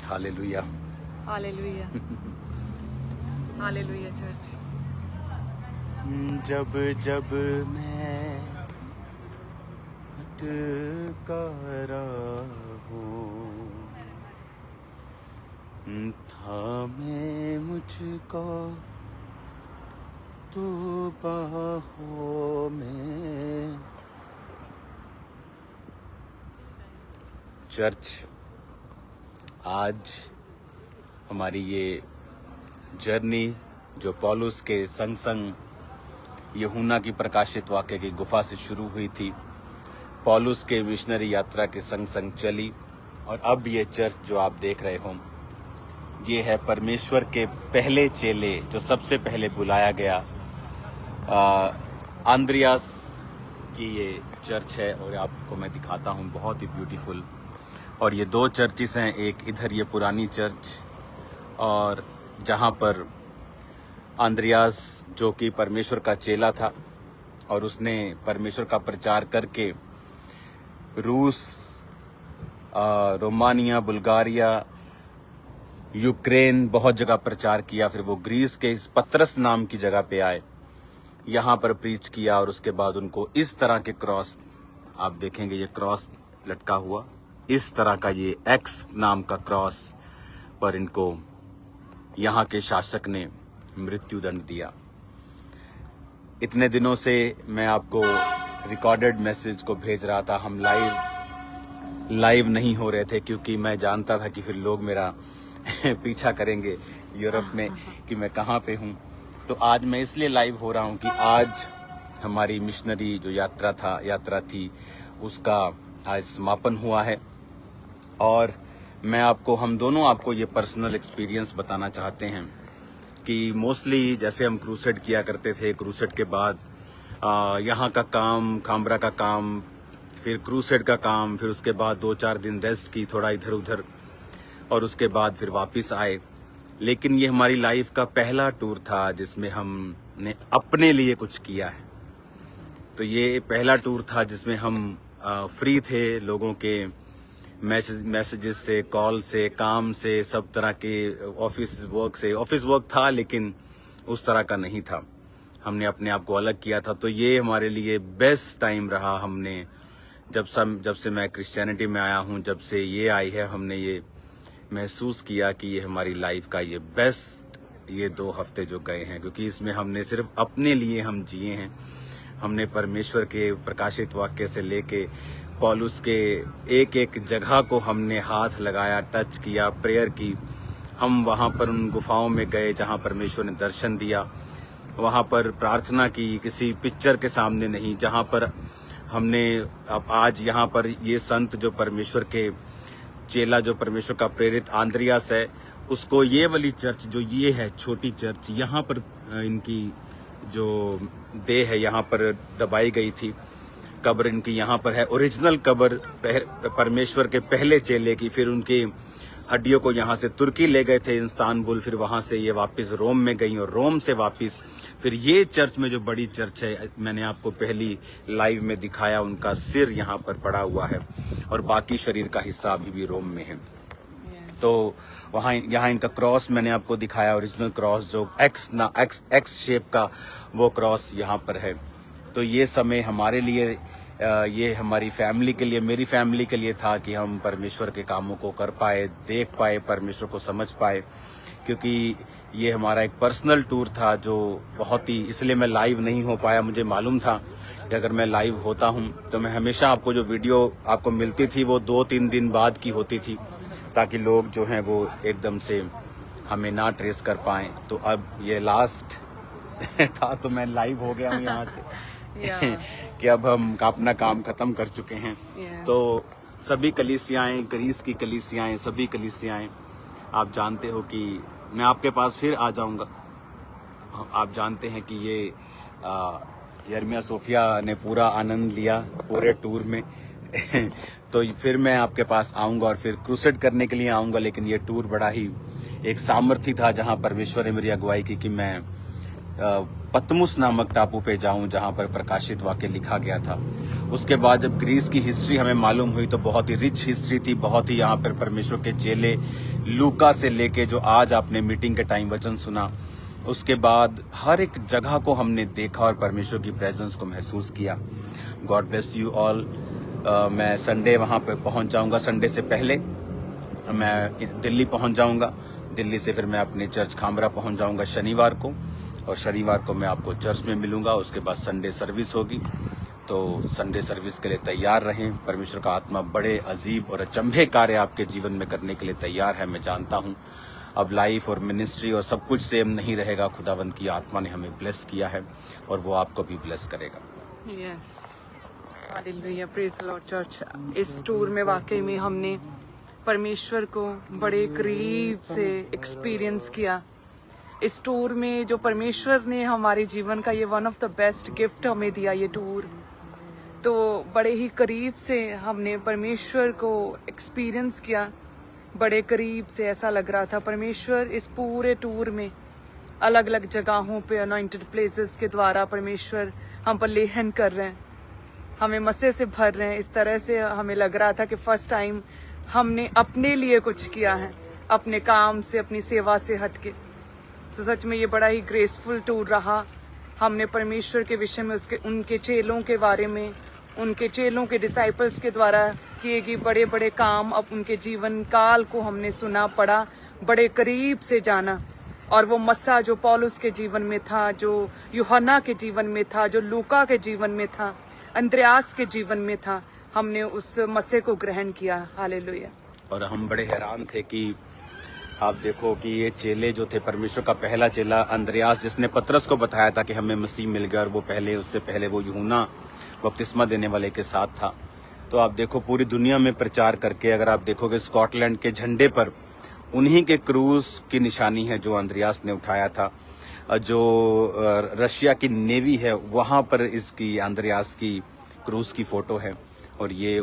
Hallelujah. Hallelujah. Hallelujah church. जब जब मैं भटका रहा हूँ, थामे मुझको तू बाहों में। चर्च, आज हमारी ये जर्नी जो पौलुस के संग संग यूहन्ना की प्रकाशित वाक्य की गुफा से शुरू हुई थी, पौलुस के मिशनरी यात्रा के संग संग चली, और अब ये चर्च जो आप देख रहे हो, ये है परमेश्वर के पहले चेले जो सबसे पहले बुलाया गया आंद्रियास की ये चर्च है। और आपको मैं दिखाता हूँ, बहुत ही ब्यूटीफुल। और ये दो चर्चिस हैं, एक इधर ये पुरानी चर्च, और जहाँ पर आंद्रियास जो कि परमेश्वर का चेला था और उसने परमेश्वर का प्रचार करके रूस, रोमानिया, बुल्गारिया, यूक्रेन बहुत जगह प्रचार किया। फिर वो ग्रीस के इस पतरस नाम की जगह पे आए, यहाँ पर प्रीच किया, और उसके बाद उनको इस तरह के क्रॉस, आप देखेंगे ये क्रॉस लटका हुआ, इस तरह का ये एक्स नाम का क्रॉस पर इनको यहाँ के शासक ने मृत्युदंड दिया। इतने दिनों से मैं आपको रिकॉर्डेड मैसेज को भेज रहा था, हम लाइव नहीं हो रहे थे क्योंकि मैं जानता था कि फिर लोग मेरा पीछा करेंगे यूरोप में कि मैं कहाँ पे हूँ। तो आज मैं इसलिए लाइव हो रहा हूँ कि आज हमारी मिशनरी जो यात्रा थी उसका आज समापन हुआ है, और हम दोनों आपको ये पर्सनल एक्सपीरियंस बताना चाहते हैं कि मोस्टली जैसे हम क्रूसेड किया करते थे, क्रूसेड के बाद यहाँ का काम, खामरा का काम, फिर क्रूसेड का काम, फिर उसके बाद 2-4 दिन रेस्ट की, थोड़ा इधर उधर, और उसके बाद फिर वापस आए। लेकिन ये हमारी लाइफ का पहला टूर था जिसमें हमने अपने लिए कुछ किया है। तो ये पहला टूर था जिसमें हम फ्री थे लोगों के मैसेजेस से, कॉल से, काम से, सब तरह के ऑफिस वर्क था, लेकिन उस तरह का नहीं था। हमने अपने आप को अलग किया था। तो ये हमारे लिए बेस्ट टाइम रहा। हमने जब से मैं क्रिश्चियनिटी में आया हूँ, जब से ये आई है, हमने ये महसूस किया कि ये हमारी लाइफ का ये बेस्ट ये 2 हफ्ते जो गए हैं, क्योंकि इसमें हमने सिर्फ अपने लिए हम जिए हैं। हमने परमेश्वर के प्रकाशित वाक्य से लेके पौलुस के एक एक जगह को हमने हाथ लगाया, टच किया, प्रेयर की। हम वहाँ पर उन गुफाओं में गए जहाँ परमेश्वर ने दर्शन दिया, वहाँ पर प्रार्थना की, किसी पिक्चर के सामने नहीं। जहाँ पर हमने अब आज यहाँ पर ये संत जो परमेश्वर के चेला, जो परमेश्वर का प्रेरित आंद्रियास है, उसको ये वाली चर्च जो ये है छोटी चर्च, यहाँ पर इनकी जो देह है यहाँ पर दबाई गई थी, कब्र इनकी यहाँ पर है, ओरिजिनल कब्र परमेश्वर के पहले चेले की। फिर उनकी हड्डियों को यहाँ से तुर्की ले गए थे, इस्तांबुल, फिर वहाँ से ये वापस रोम में गई, और रोम से वापस फिर ये चर्च में जो बड़ी चर्च है, मैंने आपको पहली लाइव में दिखाया, उनका सिर यहाँ पर पड़ा हुआ है, और बाकी शरीर का हिस्सा अभी भी रोम में है। तो वहाँ यहाँ इनका क्रॉस मैंने आपको दिखाया, ओरिजिनल क्रॉस जो एक्स शेप का वो क्रॉस यहाँ पर है। तो ये समय हमारे लिए, ये हमारी फैमिली के लिए, मेरी फैमिली के लिए था कि हम परमेश्वर के कामों को कर पाए, देख पाए, परमेश्वर को समझ पाए, क्योंकि ये हमारा एक पर्सनल टूर था जो बहुत ही, इसलिए मैं लाइव नहीं हो पाया। मुझे मालूम था कि अगर मैं लाइव होता हूँ तो मैं हमेशा आपको जो वीडियो आपको मिलती थी वो 2-3 दिन बाद की होती थी, ताकि लोग जो हैं वो एकदम से हमें ना ट्रेस कर पाएं। तो अब ये लास्ट था, तो मैं लाइव हो गया हूँ यहाँ से कि अब हम अपना काम खत्म कर चुके हैं। तो सभी कलीसियाएं, ग्रीस की कलीसियाएं, सभी कलीसियाएं, आप जानते हो कि मैं आपके पास फिर आ जाऊंगा। आप जानते हैं कि ये यर्मिया सोफिया ने पूरा आनंद लिया पूरे टूर में तो फिर मैं आपके पास आऊंगा और फिर क्रूसेड करने के लिए आऊंगा। लेकिन ये टूर बड़ा ही एक सामर्थ्य था जहां परमेश्वर ने मेरी अगुवाई की कि मैं पतमुस नामक टापू पे जाऊं जहां पर प्रकाशित वाक्य लिखा गया था। उसके बाद जब ग्रीस की हिस्ट्री हमें मालूम हुई तो बहुत ही रिच हिस्ट्री थी, बहुत ही यहाँ पर परमेश्वर के चेले लूका से लेके जो आज आपने मीटिंग के टाइम वचन सुना, उसके बाद हर एक जगह को हमने देखा और परमेश्वर की प्रेजेंस को महसूस किया। God bless you all. मैं संडे वहाँ पे पहुँच जाऊँगा। संडे से पहले मैं दिल्ली पहुँच जाऊँगा। दिल्ली से फिर मैं अपने चर्च खामरा पहुँच जाऊँगा शनिवार को, और शनिवार को मैं आपको चर्च में मिलूँगा। उसके बाद संडे सर्विस होगी, तो संडे सर्विस के लिए तैयार रहें। परमेश्वर का आत्मा बड़े अजीब और अचंभे कार्य आपके जीवन में करने के लिए तैयार है। मैं जानता हूँ अब लाइफ और मिनिस्ट्री और सब कुछ सेम नहीं रहेगा। खुदावंद की आत्मा ने हमें ब्लेस किया है और वो आपको भी ब्लेस करेगा। Yes, hallelujah, praise the Lord church. इस टूर में वाकई में हमने परमेश्वर को बड़े करीब से एक्सपीरियंस किया। इस टूर में जो परमेश्वर ने हमारे जीवन का ये one of the best gift हमें दिया, ये टूर, तो बड़े ही करीब से हमने परमेश्वर को एक्सपीरियंस किया। बड़े करीब से ऐसा लग रहा था परमेश्वर इस पूरे टूर में अलग अलग जगहों पे अनॉइंटेड प्लेसेस के द्वारा परमेश्वर हम पर लेहन कर रहे हैं, हमें मसे से भर रहे हैं। इस तरह से हमें लग रहा था कि फर्स्ट टाइम हमने अपने लिए कुछ किया है, अपने काम से, अपनी सेवा से हटके। तो सच में ये बड़ा ही ग्रेसफुल टूर रहा। हमने परमेश्वर के विषय में, उसके उनके चेलों के बारे में, उनके चेलों के डिसाइपल्स के द्वारा किए गए बड़े बड़े काम, अब उनके जीवन काल को हमने सुना, पढ़ा, बड़े करीब से जाना। और वो मस्सा जो पौलुस के जीवन में था, जो यूहन्ना के जीवन में था, जो लूका के जीवन में था, अंद्रयास के जीवन में था, हमने उस मस्से को ग्रहण किया। हालेलुया। और हम बड़े हैरान थे कि आप देखो कि ये चेले जो थे, परमेश्वर का पहला चेला अंद्रयास, जिसने पतरस को बताया था कि हमें मसीह मिल गया, और वो पहले, उससे पहले वो यूहन्ना बपतिस्मा देने वाले के साथ था। तो आप देखो पूरी दुनिया में प्रचार करके, अगर आप देखोगे स्कॉटलैंड के झंडे पर उन्हीं के क्रूज की निशानी है जो अंद्रयास ने उठाया था। जो रशिया की नेवी है वहां पर इसकी अंद्रयास की क्रूज की फोटो है। और ये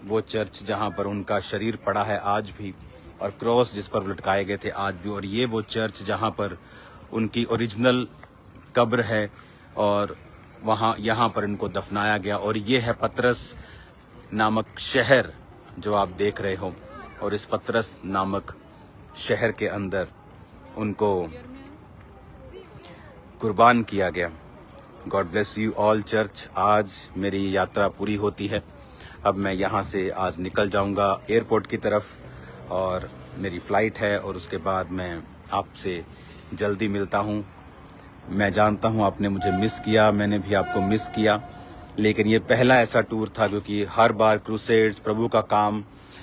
वो चर्च जहां पर उनका शरीर पड़ा है आज भी, और क्रॉस जिस पर लटकाए गए थे आज भी। और ये वो चर्च जहां पर उनकी ओरिजिनल कब्र है और वहां यहाँ पर इनको दफनाया गया। और ये है पतरस नामक शहर जो आप देख रहे हो, और इस पतरस नामक शहर के अंदर उनको कुर्बान किया गया। God bless you all church. आज मेरी यात्रा पूरी होती है। अब मैं यहाँ से आज निकल जाऊँगा एयरपोर्ट की तरफ, और मेरी फ़्लाइट है, और उसके बाद मैं आपसे जल्दी मिलता हूँ। मैं जानता हूँ आपने मुझे मिस किया, मैंने भी आपको मिस किया, लेकिन ये पहला ऐसा टूर था, क्योंकि हर बार क्रूसेड्स, प्रभु का काम,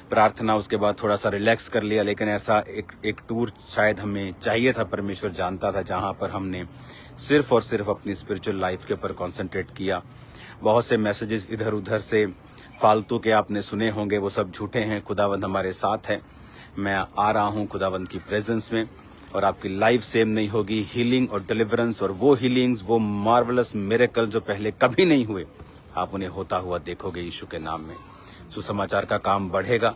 प्रार्थना, उसके बाद थोड़ा सा रिलैक्स कर लिया। लेकिन ऐसा एक टूर शायद हमें चाहिए था, परमेश्वर जानता था, जहाँ पर हमने सिर्फ और सिर्फ अपनी स्पिरिचुअल लाइफ के ऊपर कॉन्सेंट्रेट किया। बहुत से मैसेजेस इधर उधर से फालतू के आपने सुने होंगे, वो सब झूठे हैं। खुदावंद हमारे साथ है। मैं आ रहा हूँ खुदावंद की प्रेजेंस में, और आपकी लाइफ सेम नहीं होगी। हीलिंग और डिलीवरेंस, और वो हीलिंग्स, वो मार्वलस मिरेकल जो पहले कभी नहीं हुए, आप उन्हें होता हुआ देखोगे यीशु के नाम में। सुसमाचार का काम बढ़ेगा,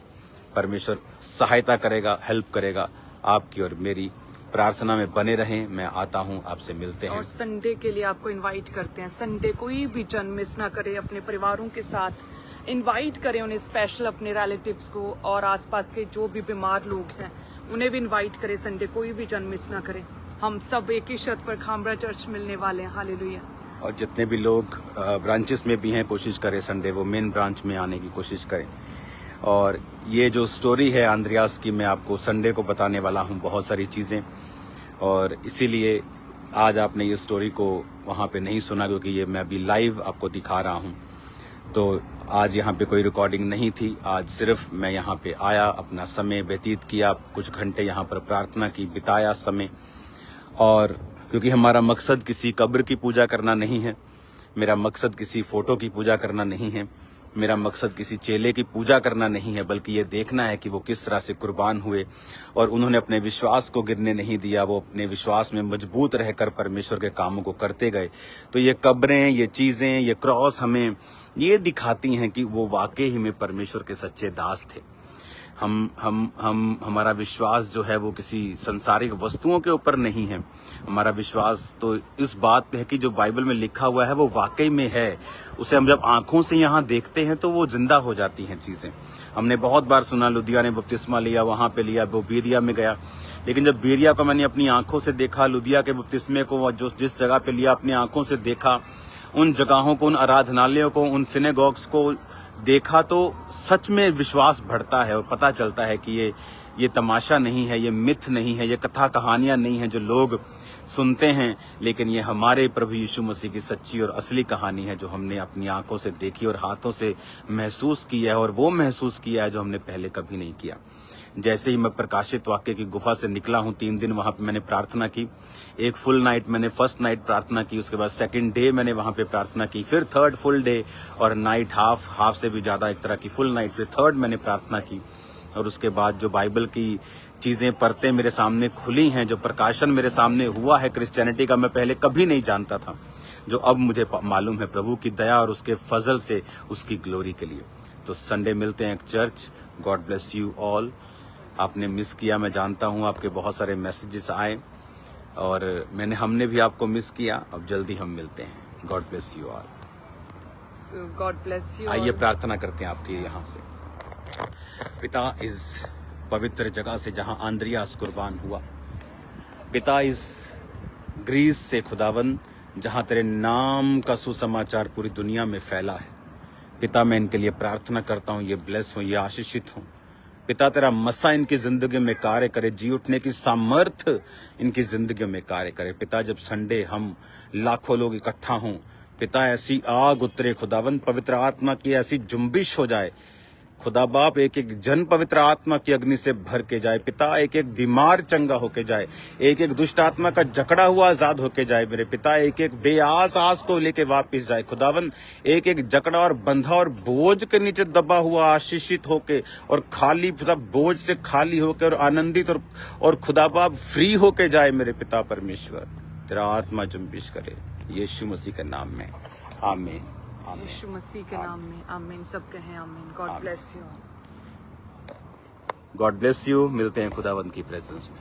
परमेश्वर सहायता करेगा, हेल्प करेगा आपकी और मेरी। प्रार्थना में बने रहें। मैं आता हूं, आपसे मिलते हैं। और संडे के लिए आपको इनवाइट करते हैं। संडे कोई भी जन मिस ना करे, अपने परिवारों के साथ इनवाइट करें उन्हें, स्पेशल अपने रिलेटिव्स को, और आसपास के जो भी बीमार लोग हैं उन्हें भी इनवाइट करें। संडे कोई भी जन मिस ना करे। हम सब एक ही छत पर खामरा चर्च मिलने वाले हैं। हालेलुया। और जितने भी लोग ब्रांचेस में भी हैं, कोशिश करें संडे वो मेन ब्रांच में आने की कोशिश करें। और ये जो स्टोरी है अंद्रयास की, मैं आपको संडे को बताने वाला हूँ बहुत सारी चीज़ें, और इसीलिए आज आपने ये स्टोरी को वहाँ पे नहीं सुना, क्योंकि ये मैं अभी लाइव आपको दिखा रहा हूँ। तो आज यहाँ पे कोई रिकॉर्डिंग नहीं थी। आज सिर्फ मैं यहाँ पे आया, अपना समय व्यतीत किया, कुछ घंटे यहाँ पर प्रार्थना की, बिताया समय। और क्योंकि हमारा मकसद किसी कब्र की पूजा करना नहीं है, मेरा मकसद किसी फोटो की पूजा करना नहीं है, मेरा मकसद किसी चेले की पूजा करना नहीं है, बल्कि ये देखना है कि वो किस तरह से कुर्बान हुए और उन्होंने अपने विश्वास को गिरने नहीं दिया। वो अपने विश्वास में मजबूत रहकर परमेश्वर के कामों को करते गए। तो ये कब्रें, ये चीज़ें, ये क्रॉस हमें ये दिखाती हैं कि वो वाकई ही में परमेश्वर के सच्चे दास थे। हमारा विश्वास जो है वो किसी संसारिक वस्तुओं के ऊपर नहीं है। हमारा विश्वास तो इस बात पे है कि जो बाइबल में लिखा हुआ है वो वाकई में है। उसे हम जब आंखों से यहाँ देखते हैं तो वो जिंदा हो जाती हैं चीजें। हमने बहुत बार सुना लुधिया ने बपतिस्मा लिया, वहां पे लिया, वो बीरिया में गया, लेकिन जब बीरिया को मैंने अपनी आंखों से देखा, लुधिया के बपतिस्मे को जो जिस जगह पे लिया अपनी आंखों से देखा, उन जगहों को, उन आराधनालयों को, उन सिनेगॉग्स को देखा, तो सच में विश्वास बढ़ता है और पता चलता है कि ये तमाशा नहीं है, ये मिथ नहीं है, ये कथा कहानियां नहीं है जो लोग सुनते हैं, लेकिन ये हमारे प्रभु यीशु मसीह की सच्ची और असली कहानी है जो हमने अपनी आंखों से देखी और हाथों से महसूस किया है, और वो महसूस किया है जो हमने पहले कभी नहीं किया। जैसे ही मैं प्रकाशित वाक्य की गुफा से निकला हूँ, 3 दिन वहां पे मैंने प्रार्थना की। एक फुल नाइट मैंने फर्स्ट नाइट प्रार्थना की, उसके बाद सेकंड डे मैंने वहां पे प्रार्थना की, फिर थर्ड फुल डे और नाइट हाफ से भी ज्यादा, एक तरह की फुल नाइट, फिर थर्ड मैंने प्रार्थना की। और उसके बाद जो बाइबल की चीजें, परतें मेरे सामने खुली हैं, जो प्रकाशन मेरे सामने हुआ है क्रिश्चियनिटी का, मैं पहले कभी नहीं जानता था, जो अब मुझे मालूम है प्रभु की दया और उसके फजल से, उसकी ग्लोरी के लिए। तो संडे मिलते हैं एक church. God bless you all. आपने मिस किया, मैं जानता हूँ, आपके बहुत सारे मैसेजेस आए और हमने भी आपको मिस किया। अब जल्दी हम मिलते हैं। God bless you all. God bless you. आइए प्रार्थना करते हैं आपके यहाँ से। पिता, इस पवित्र जगह से जहाँ आंद्रियास कुर्बान हुआ, पिता, इस ग्रीस से खुदावन जहाँ तेरे नाम का सुसमाचार पूरी दुनिया में फैला है, पिता मैं इनके लिए प्रार्थना करता हूँ, ये ब्लेस हो, ये आशीषित हो। पिता, तेरा मसा इनकी जिंदगी में कार्य करे, जी उठने की सामर्थ्य इनकी जिंदगी में कार्य करे। पिता, जब संडे हम लाखों लोग इकट्ठा हों, पिता ऐसी आग उतरे खुदावन, पवित्र आत्मा की ऐसी जुम्बिश हो जाए खुदा बाप, एक एक जन पवित्र आत्मा की अग्नि से भर के जाए। पिता, एक एक बीमार चंगा होके जाए, एक एक दुष्ट आत्मा का जकड़ा हुआ आजाद होके जाए मेरे पिता, एक एक बेआस आस को लेके वापिस जाए खुदावन, एक एक जकड़ा और बंधा और बोझ के नीचे दबा हुआ आशीषित होके और खाली, पिता बोझ से खाली होके और आनंदित और खुदा बाप फ्री होके जाए मेरे पिता परमेश्वर। तेरा आत्मा जुम्बिश करे यीशु मसीह के नाम में, आमीन। यीशु मसीह के नाम में आमीन। सब कहें आमीन। God bless you. God bless you. मिलते हैं खुदावंत की प्रेजेंस में।